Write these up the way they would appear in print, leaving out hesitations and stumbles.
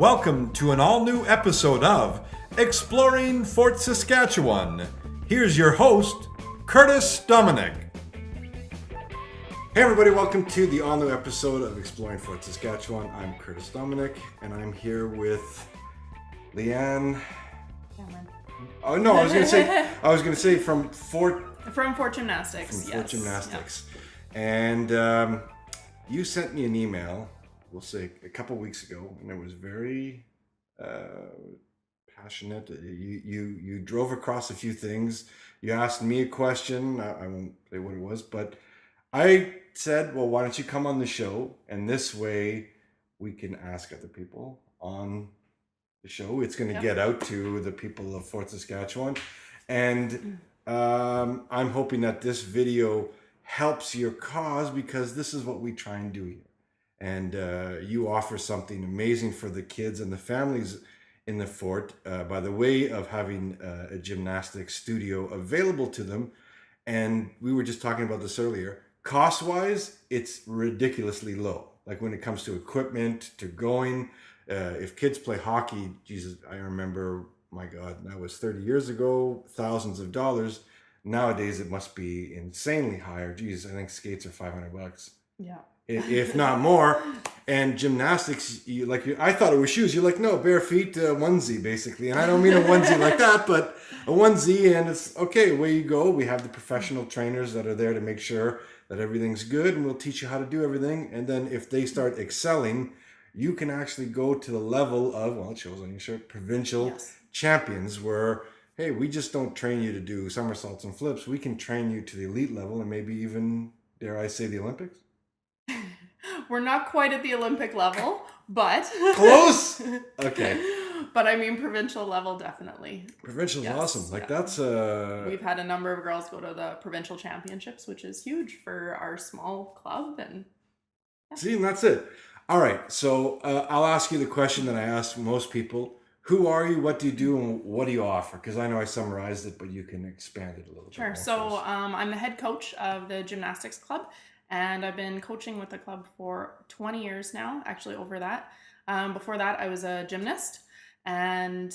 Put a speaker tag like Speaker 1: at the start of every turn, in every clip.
Speaker 1: Welcome to an all-new episode of Exploring Fort Saskatchewan. Here's your host, Curtis Dominic.
Speaker 2: Hey everybody, welcome to the all-new episode of Exploring Fort Saskatchewan. I'm Curtis Dominic, and I'm here with Leanne.
Speaker 3: Cameron.
Speaker 2: Oh no, I was gonna say from Fort
Speaker 3: Gymnastics.
Speaker 2: Fort Gymnastics. Yep. And you sent me an email, we'll say a couple weeks ago, and it was very passionate. You drove across a few things. You asked me a question. I won't say what it was, but I said, well, why don't you come on the show? And this way we can ask other people on the show. It's going to get out to the people of Fort Saskatchewan. And I'm hoping that this video helps your cause, because this is what we try and do here. And you offer something amazing for the kids and the families in the fort by the way of having a gymnastics studio available to them. And we were just talking about this earlier. Cost-wise, it's ridiculously low. Like when it comes to equipment, to going, if kids play hockey, Jesus, I remember, my God, that was 30 years ago, thousands of dollars. Nowadays, it must be insanely higher. Geez, I think skates are $500.
Speaker 3: Yeah.
Speaker 2: If not more. And gymnastics, I thought it was shoes. You're like, no, bare feet, onesie, basically. And I don't mean a onesie like that, but a onesie, and it's okay, away you go. We have the professional trainers that are there to make sure that everything's good, and we'll teach you how to do everything. And then if they start excelling, you can actually go to the level of, well, it shows on your shirt, provincial champions, where, hey, we just don't train you to do somersaults and flips. We can train you to the elite level, and maybe even, dare I say, the Olympics?
Speaker 3: We're not quite at the Olympic level, but...
Speaker 2: Close! Okay.
Speaker 3: But I mean, provincial level, definitely.
Speaker 2: Provincial's awesome. That's...
Speaker 3: We've had a number of girls go to the provincial championships, which is huge for our small club. And
Speaker 2: See, and that's it. All right, so I'll ask you the question that I ask most people. Who are you, what do you do, and what do you offer? Because I know I summarized it, but you can expand it a little bit.
Speaker 3: Sure. So I'm the head coach of the gymnastics club, and I've been coaching with the club for 20 years now, actually over that. Before that, I was a gymnast, and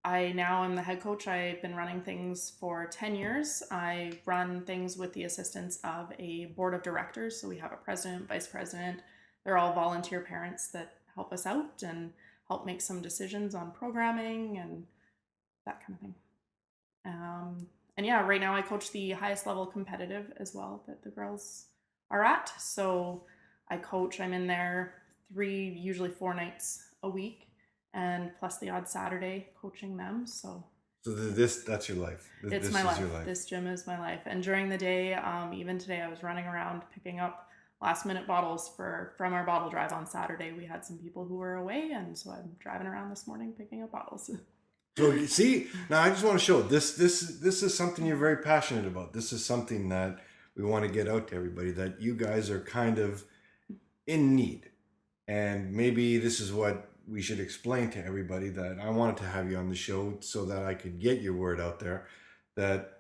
Speaker 3: I now am the head coach. I've been running things for 10 years. I run things with the assistance of a board of directors. So we have a president, vice president. They're all volunteer parents that help us out and help make some decisions on programming and that kind of thing. And yeah, right now I coach the highest level competitive as well that the girls are at. So I'm in there usually 4 nights a week, and plus the odd Saturday coaching them. So
Speaker 2: that's your life.
Speaker 3: It's my life. This gym is my life. And during the day, even today, I was running around picking up last minute bottles from our bottle drive on Saturday. We had some people who were away, and so I'm driving around this morning picking up bottles.
Speaker 2: So you see, now I just want to show this is something you're very passionate about. This is something that we want to get out to everybody, that you guys are kind of in need. And maybe this is what we should explain to everybody, that I wanted to have you on the show so that I could get your word out there, that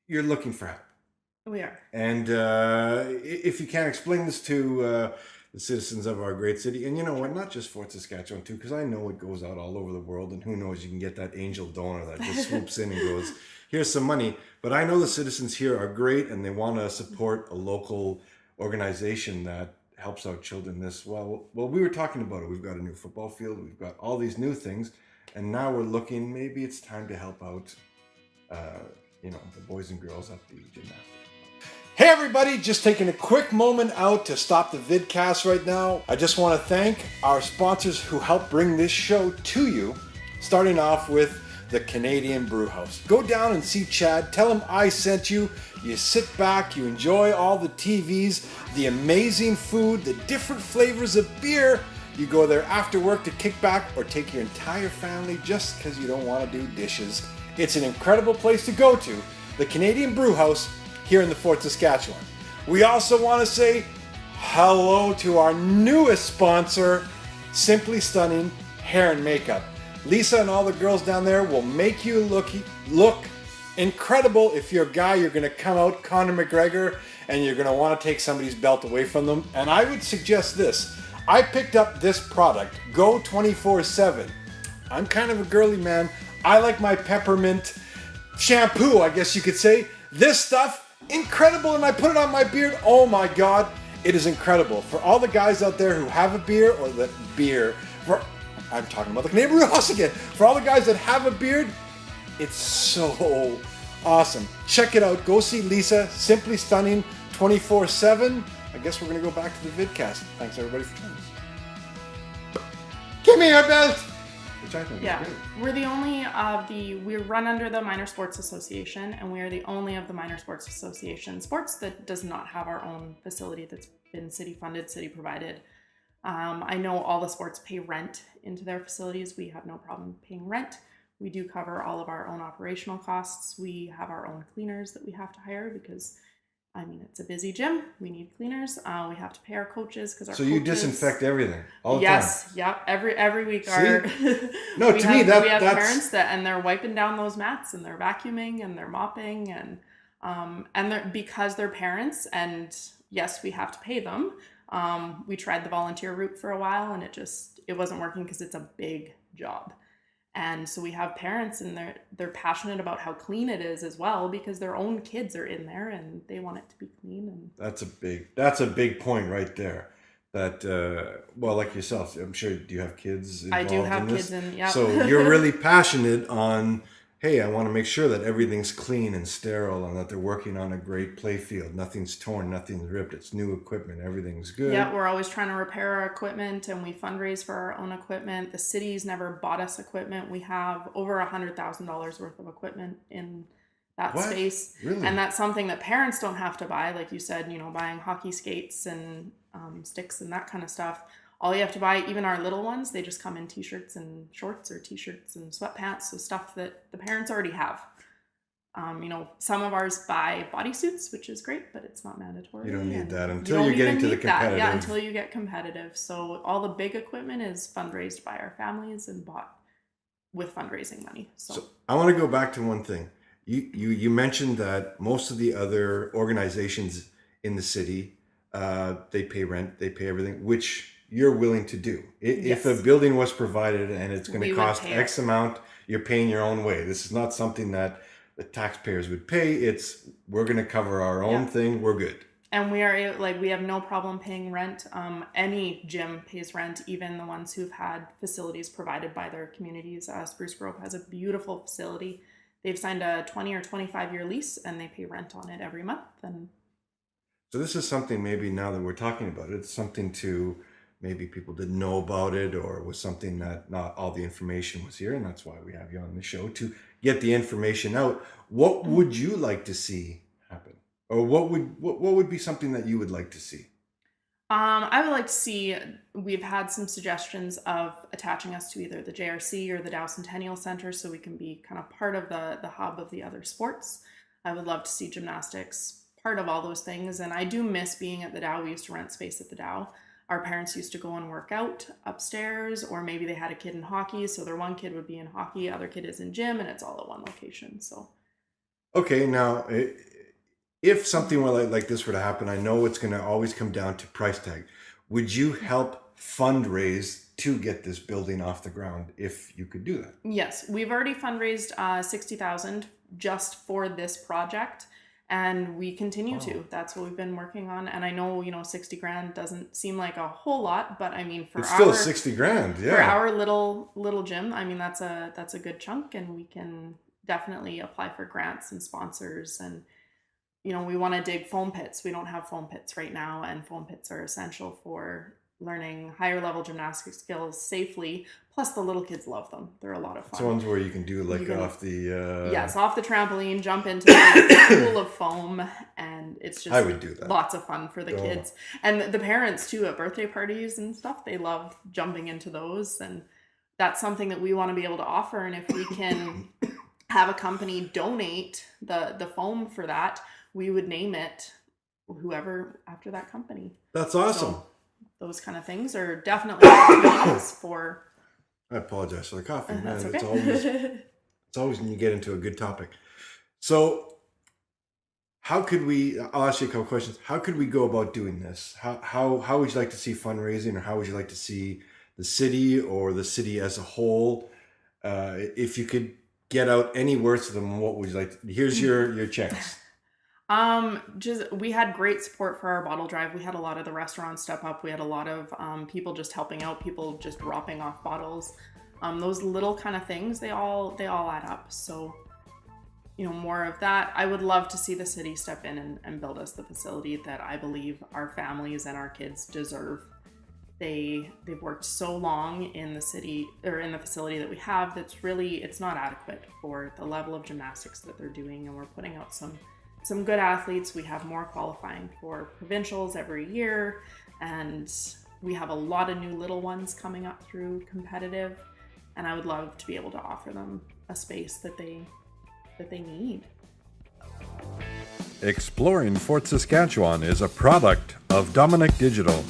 Speaker 2: you're looking for help.
Speaker 3: We are.
Speaker 2: And if you can explain this to the citizens of our great city, and you know what, not just Fort Saskatchewan too, because I know it goes out all over the world, and who knows, you can get that angel donor that just swoops in and goes, here's some money. But I know the citizens here are great, and they want to support a local organization that helps out children well, we were talking about it. We've got a new football field. We've got all these new things. And now we're looking, maybe it's time to help out, the boys and girls at the gymnastics. Hey everybody, just taking a quick moment out to stop the vidcast right now. I just want to thank our sponsors who help bring this show to you, starting off with the Canadian Brewhouse. Go down and see Chad, tell him I sent you. You sit back, you enjoy all the TVs, the amazing food, the different flavors of beer. You go there after work to kick back, or take your entire family just because you don't want to do dishes. It's an incredible place to go to, the Canadian Brewhouse here in the Fort Saskatchewan. We also want to say hello to our newest sponsor, Simply Stunning Hair and Makeup. Lisa and all the girls down there will make you look incredible. If you're a guy, you're going to come out Conor McGregor, and you're going to want to take somebody's belt away from them. And I would suggest this. I picked up this product, Go 24/7. I'm kind of a girly man. I like my peppermint shampoo, I guess you could say. This stuff, incredible, and I put it on my beard. Oh my God, it is incredible. For all the guys out there who have a beard, or the beer, I'm talking about the Canadian Brew House again. For all the guys that have a beard, it's so awesome. Check it out. Go see Lisa. Simply Stunning 24/7. I guess we're going to go back to the vidcast. Thanks everybody for joining us. Give me your belt! Which I think is great.
Speaker 3: We're the only of we run under the Minor Sports Association, and we are the only of the Minor Sports Association sports that does not have our own facility that's been city funded, city provided. I know all the sports pay rent into their facilities. We have no problem paying rent. We do cover all of our own operational costs. We have our own cleaners that we have to hire because, I mean, it's a busy gym. We need cleaners. We have to pay our coaches because our
Speaker 2: So
Speaker 3: coaches...
Speaker 2: you disinfect everything all the time?
Speaker 3: Yes, yep. Every week our
Speaker 2: No,
Speaker 3: we
Speaker 2: to
Speaker 3: have,
Speaker 2: me
Speaker 3: we have
Speaker 2: that's
Speaker 3: parents that, and they're wiping down those mats and they're vacuuming and they're mopping and they're, because they're parents, and yes, we have to pay them. We tried the volunteer route for a while and it wasn't working because it's a big job. And so we have parents, and they're passionate about how clean it is as well, because their own kids are in there and they want it to be clean. And
Speaker 2: that's a big point right there. That well, like yourself, I'm sure, do you have kids involved?
Speaker 3: I do have
Speaker 2: in this?
Speaker 3: kids in, yeah.
Speaker 2: So you're really passionate on, hey, I want to make sure that everything's clean and sterile and that they're working on a great play field. Nothing's torn, nothing's ripped. It's new equipment. Everything's good.
Speaker 3: Yeah, we're always trying to repair our equipment, and we fundraise for our own equipment. The city's never bought us equipment. We have over $100,000 worth of equipment in that space.
Speaker 2: Really?
Speaker 3: And that's something that parents don't have to buy. Like you said, buying hockey skates and sticks and that kind of stuff. All you have to buy, even our little ones, they just come in t-shirts and shorts, or t-shirts and sweatpants. So stuff that the parents already have. Some of ours buy bodysuits, which is great, but it's not mandatory.
Speaker 2: You don't need that until you're getting to the competitive.
Speaker 3: Yeah, until you get competitive. So all the big equipment is fundraised by our families and bought with fundraising money. So
Speaker 2: I want to go back to one thing. You mentioned that most of the other organizations in the city, they pay rent, they pay everything, which you're willing to do. If a building was provided and it's going to cost X amount, you're paying your own way. This is not something that the taxpayers would pay. We're going to cover our own thing. We're good.
Speaker 3: And we have no problem paying rent. Any gym pays rent, even the ones who've had facilities provided by their communities. Spruce Grove has a beautiful facility. They've signed a 20 or 25-year lease, and they pay rent on it every month. And
Speaker 2: so this is something, maybe now that we're talking about it, it's something to, maybe people didn't know about it, or it was something that not all the information was here, and that's why we have you on the show, to get the information out. What would you like to see happen? Or what would be something that you would like to see?
Speaker 3: I would like to see, we've had some suggestions of attaching us to either the JRC or the Dow Centennial Center, so we can be kind of part of the hub of the other sports. I would love to see gymnastics part of all those things. And I do miss being at the Dow. We used to rent space at the Dow. Our parents used to go and work out upstairs, or maybe they had a kid in hockey, so their one kid would be in hockey, other kid is in gym, and it's all at one location. So
Speaker 2: okay, now if something like this were to happen, I know it's going to always come down to price tag. Would you help fundraise to get this building off the ground if you could do that?
Speaker 3: Yes, we've already fundraised $60,000 just for this project. And we continue to. That's what we've been working on. And I know, 60 grand doesn't seem like a whole lot, but I mean,
Speaker 2: it's still 60 grand. Yeah.
Speaker 3: For our little gym, I mean, that's a good chunk, and we can definitely apply for grants and sponsors. And, we want to dig foam pits. We don't have foam pits right now, and foam pits are essential for learning higher level gymnastic skills safely. Plus the little kids love them. They're a lot of fun.
Speaker 2: It's ones where you can do off the...
Speaker 3: Yes, off the trampoline, jump into the pool of foam, and it's just
Speaker 2: I would do that.
Speaker 3: Lots of fun for the kids. And the parents too, at birthday parties and stuff, they love jumping into those, and that's something that we want to be able to offer. And if we can have a company donate the foam for that, we would name it whoever after that company.
Speaker 2: That's awesome.
Speaker 3: So those kind of things are definitely opportunities for...
Speaker 2: I apologize for the coughing, man.
Speaker 3: That's okay.
Speaker 2: It's always when you get into a good topic. So How could we? I'll ask you a couple questions. How could we go about doing this? How would you like to see fundraising, or how would you like to see the city or the city as a whole? If you could get out any words to them, what would you like? Here's your chance.
Speaker 3: Just we had great support for our bottle drive. We had a lot of the restaurants step up. We had a lot of people just helping out, people just dropping off bottles. Those little kind of things, they all add up. So, more of that. I would love to see the city step in and build us the facility that I believe our families and our kids deserve. They've worked so long in the city or in the facility that we have it's not adequate for the level of gymnastics that they're doing, and we're putting out some good athletes. We have more qualifying for provincials every year, and we have a lot of new little ones coming up through competitive, and I would love to be able to offer them a space that they need.
Speaker 1: Exploring Fort Saskatchewan is a product of Dominic Digital.